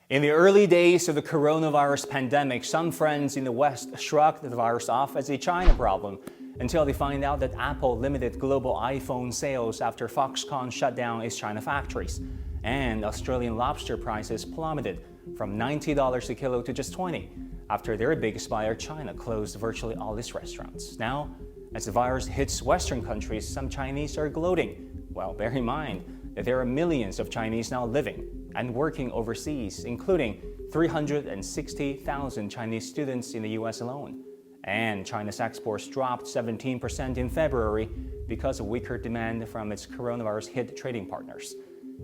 In the early days of the coronavirus pandemic, some friends in the West shrugged the virus off as a China problem until they find out that Apple limited global iPhone sales after Foxconn shut down its China factories. And Australian lobster prices plummeted from $90 a kilo to just $20 after their biggest buyer, China, closed virtually all its restaurants. Now, as the virus hits Western countries, some Chinese are gloating. Well, bear in mind that there are millions of Chinese now living and working overseas, including 360,000 Chinese students in the US alone. And China's exports dropped 17% in February because of weaker demand from its coronavirus-hit trading partners.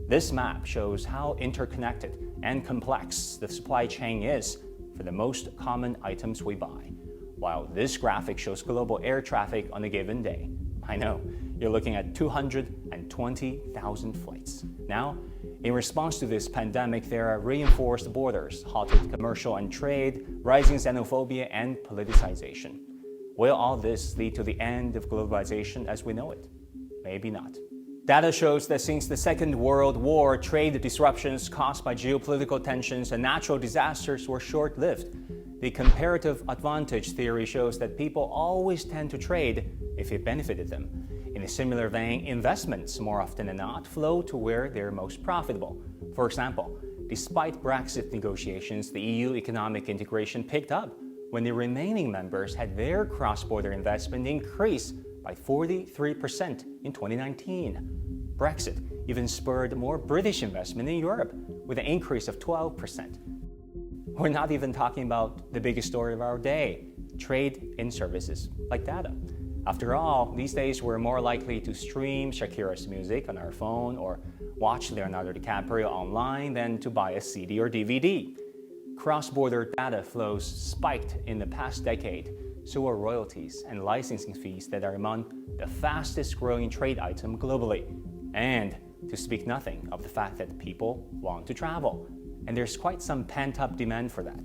This map shows how interconnected and complex the supply chain is for the most common items we buy, while this graphic shows global air traffic on a given day. I know, you're looking at 220,000 flights. Now, in response to this pandemic, there are reinforced borders, halted commercial and trade, rising xenophobia, and politicization. Will all this lead to the end of globalization as we know it? Maybe not. Data shows that since the Second World War, trade disruptions caused by geopolitical tensions and natural disasters were short-lived. The comparative advantage theory shows that people always tend to trade if it benefited them. In a similar vein, investments, more often than not, flow to where they're most profitable. For example, despite Brexit negotiations, the EU economic integration picked up when the remaining members had their cross-border investment increase by 43% in 2019. Brexit even spurred more British investment in Europe with an increase of 12%. We're not even talking about the biggest story of our day, trade in services like data. After all, these days we're more likely to stream Shakira's music on our phone or watch Leonardo DiCaprio online than to buy a CD or DVD. Cross-border data flows spiked in the past decade, so are royalties and licensing fees that are among the fastest-growing trade item globally. And to speak nothing of the fact that people want to travel, and there's quite some pent-up demand for that.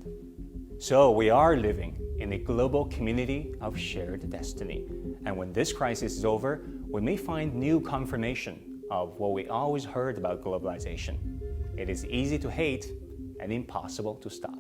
So we are living in a global community of shared destiny. And when this crisis is over, we may find new confirmation of what we always heard about globalization. It is easy to hate and impossible to stop.